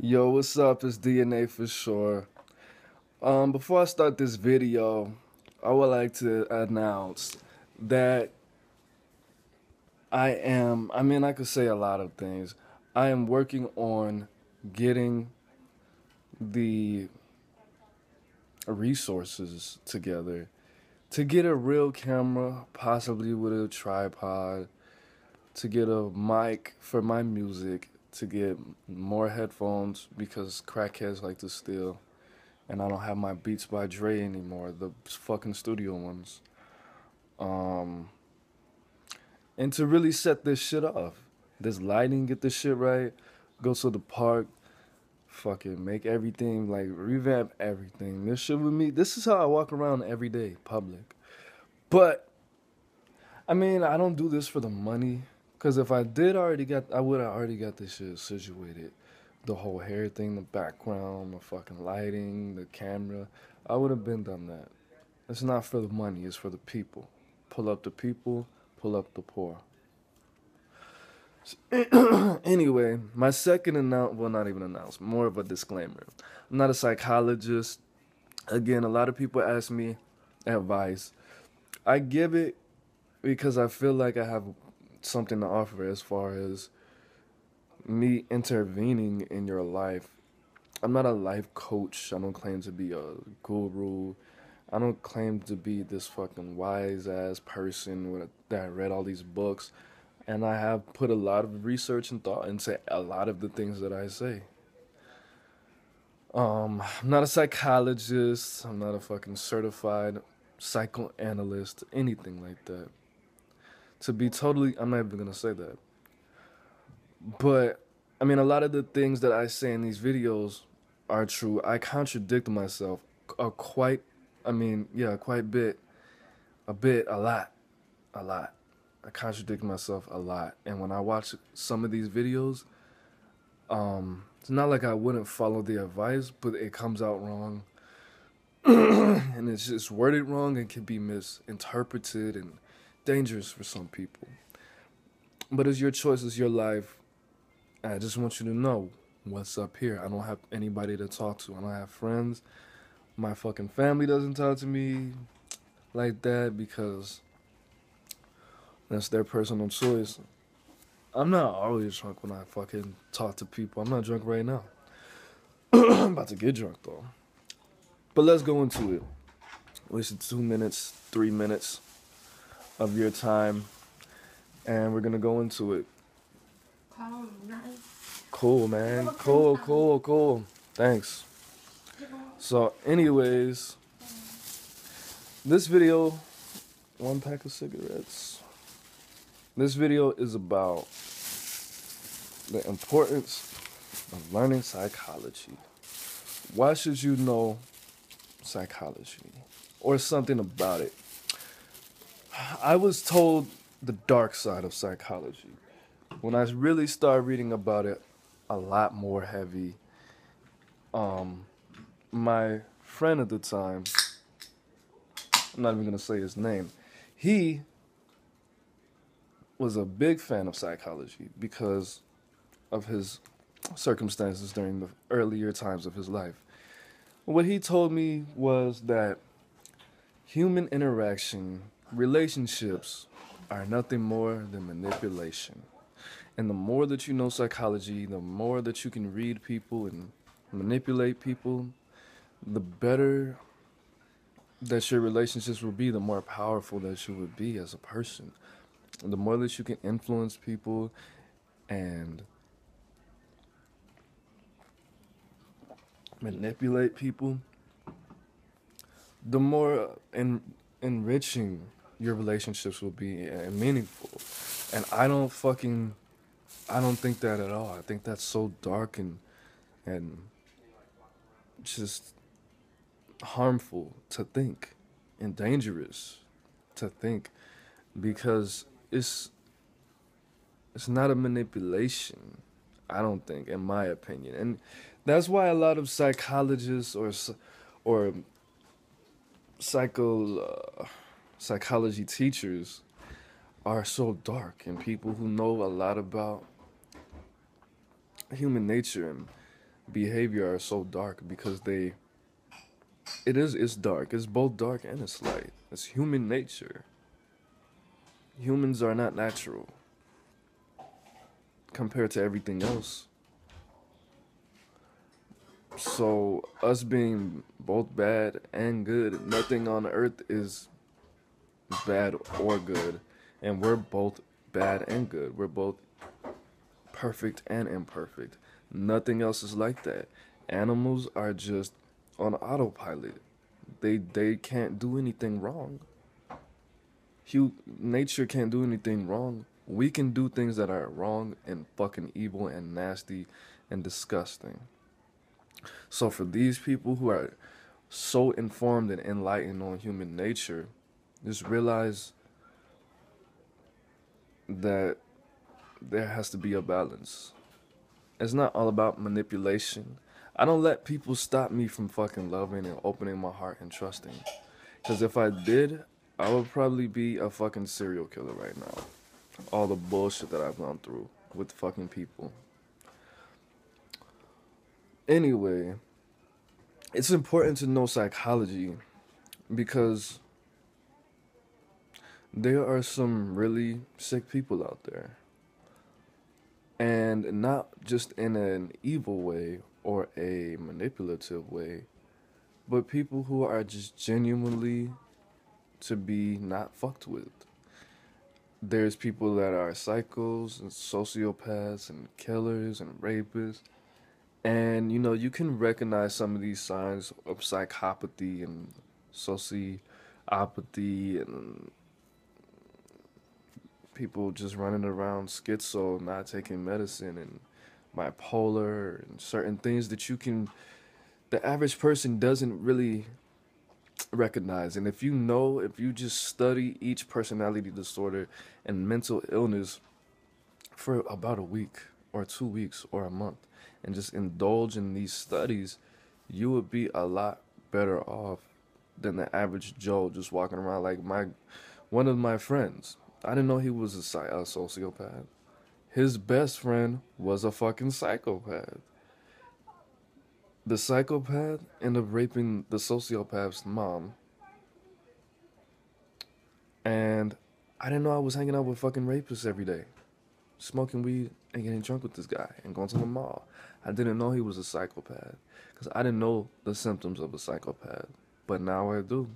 Yo, what's up? It's DNA for sure. Before I start this video, I would like to announce that I could say a lot of things. I am working on getting the resources together to get a real camera, possibly with a tripod, to get a mic for my music, to get more headphones because crackheads like to steal. And I don't have my Beats by Dre anymore, the fucking studio ones. Um, and to really set this shit off. This lighting, get this shit right. Go to the park, fucking make everything, like revamp everything. This shit with me, this is how I walk around every day, public. But, I don't do this for the money. Because if I did I would have already got this shit situated. The whole hair thing, the background, the fucking lighting, the camera. I would have been done that. It's not for the money, it's for the people. Pull up the people, pull up the poor. Anyway, my second not even announcement, more of a disclaimer. I'm not a psychologist. Again, a lot of people ask me advice. I give it because I feel like I have something to offer as far as me intervening in your life. I'm not a life coach. I don't claim to be a guru. I don't claim to be this fucking wise ass person that read all these books. And I have put a lot of research and thought into a lot of the things that I say. I'm not a psychologist. I'm not a fucking certified psychoanalyst, anything like that. I'm not even gonna say that. But, a lot of the things that I say in these videos are true. I contradict myself quite bit. A lot. I contradict myself a lot. And when I watch some of these videos, it's not like I wouldn't follow the advice, but it comes out wrong. And it's just worded wrong and can be misinterpreted and dangerous for some people. But it's your choice, it's your life. I just want you to know what's up here. I don't have anybody to talk to. I don't have friends. My fucking family doesn't talk to me like that because that's their personal choice. I'm not always drunk when I fucking talk to people. I'm not drunk right now. I'm about to get drunk though. But let's go into it. Wasted 2 minutes, 3 minutes of your time. And we're gonna go into it. Cool, man. Cool. Thanks. So, anyways, this video, one pack of cigarettes. This video is about the importance of learning psychology. Why should you know psychology or something about it? I was told the dark side of psychology. When I really started reading about it a lot more heavy, my friend at the time, I'm not even going to say his name, he was a big fan of psychology because of his circumstances during the earlier times of his life. What he told me was that human interaction, relationships, are nothing more than manipulation. And the more that you know psychology, the more that you can read people and manipulate people, the better that your relationships will be, the more powerful that you would be as a person. The more that you can influence people and manipulate people, the more enriching your relationships will be and meaningful. And I don't think that at all. I think that's so dark and just harmful to think and dangerous to think because it's not a manipulation, I don't think, in my opinion. And that's why a lot of psychologists or psychology teachers are so dark, and people who know a lot about human nature and behavior are so dark because it's dark. It's both dark and it's light. It's human nature. Humans are not natural compared to everything else. So us being both bad and good, nothing on earth is bad or good. And we're both bad and good. We're both perfect and imperfect. Nothing else is like that. Animals are just on autopilot. They can't do anything wrong. Nature can't do anything wrong. We can do things that are wrong and fucking evil and nasty and disgusting. So for these people who are so informed and enlightened on human nature, just realize that there has to be a balance. It's not all about manipulation. I don't let people stop me from fucking loving and opening my heart and trusting. Because if I did, I would probably be a fucking serial killer right now. All the bullshit that I've gone through with fucking people. Anyway, it's important to know psychology because there are some really sick people out there. And not just in an evil way or a manipulative way, but people who are just genuinely to be not fucked with. There's people that are psychos and sociopaths and killers and rapists. And, you know, you can recognize some of these signs of psychopathy and sociopathy and people just running around schizo, not taking medicine, and bipolar, and certain things that the average person doesn't really recognize. And if you just study each personality disorder and mental illness for about a week or 2 weeks or a month and just indulge in these studies, you would be a lot better off than the average Joe just walking around like one of my friends. I didn't know he was a sociopath. His best friend was a fucking psychopath. The psychopath ended up raping the sociopath's mom. And I didn't know I was hanging out with fucking rapists every day. Smoking weed and getting drunk with this guy and going to the mall. I didn't know he was a psychopath. Because I didn't know the symptoms of a psychopath. But now I do.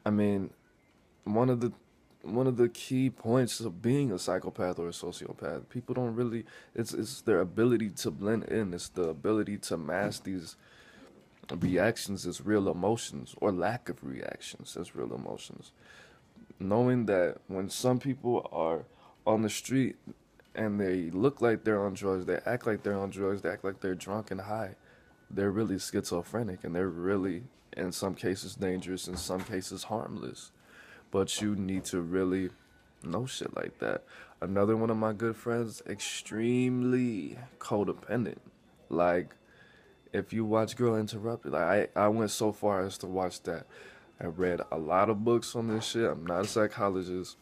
I mean, one of the key points of being a psychopath or a sociopath, people don't really, it's their ability to blend in. It's the ability to mask these reactions as real emotions or lack of reactions as real emotions. Knowing that when some people are on the street and they look like they're on drugs, they act like they're on drugs, they act like they're drunk and high, they're really schizophrenic and they're really, in some cases, dangerous, in some cases, harmless. But you need to really know shit like that. Another one of my good friends, extremely codependent. Like, if you watch Girl Interrupted, like I went so far as to watch that. I read a lot of books on this shit. I'm not a psychologist,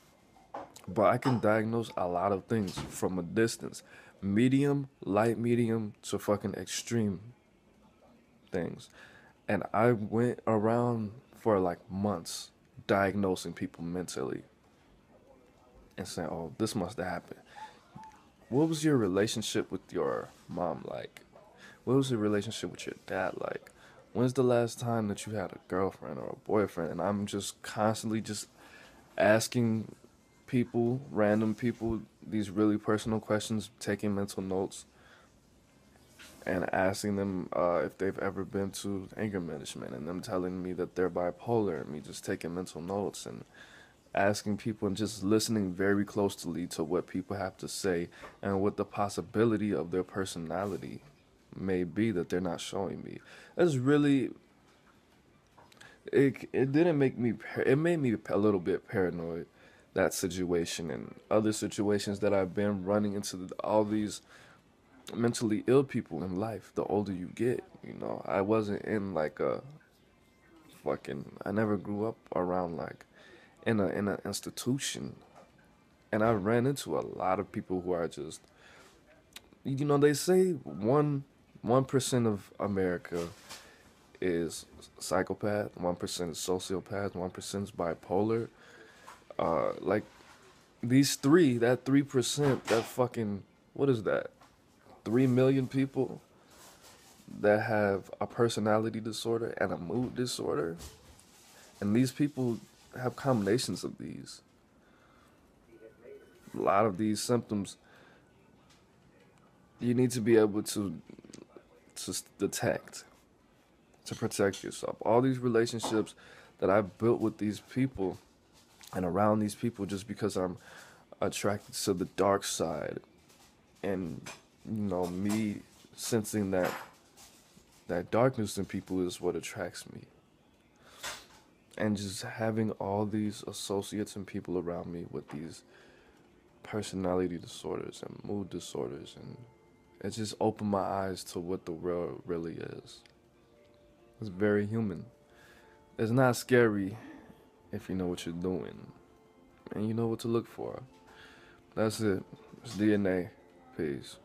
but I can diagnose a lot of things from a distance. Medium, light medium to fucking extreme things. And I went around for like months diagnosing people mentally and saying, oh, this must have happened. What was your relationship with your mom like? What was your relationship with your dad like? When's the last time that you had a girlfriend or a boyfriend? And I'm just constantly just asking people, random people, these really personal questions, taking mental notes, and asking them if they've ever been to anger management, and them telling me that they're bipolar, and me just taking mental notes and asking people and just listening very closely to what people have to say and what the possibility of their personality may be that they're not showing me. That's really, it didn't make me, it made me a little bit paranoid, that situation and other situations that I've been running into all these mentally ill people in life. The older you get, you know, I wasn't in like a I never grew up around like in an institution, and I ran into a lot of people who are just, you know, they say one 1% of America is psychopath, 1% is sociopath, 1% is bipolar. Like these three, that 3%, that fucking, what is that? 3 million people that have a personality disorder and a mood disorder. And these people have combinations of these. A lot of these symptoms you need to be able to detect to protect yourself. All these relationships that I've built with these people and around these people just because I'm attracted to the dark side, and me sensing that darkness in people is what attracts me. And just having all these associates and people around me with these personality disorders and mood disorders, and it just opened my eyes to what the world really is. It's very human. It's not scary if you know what you're doing and you know what to look for. That's it. It's DNA. Peace.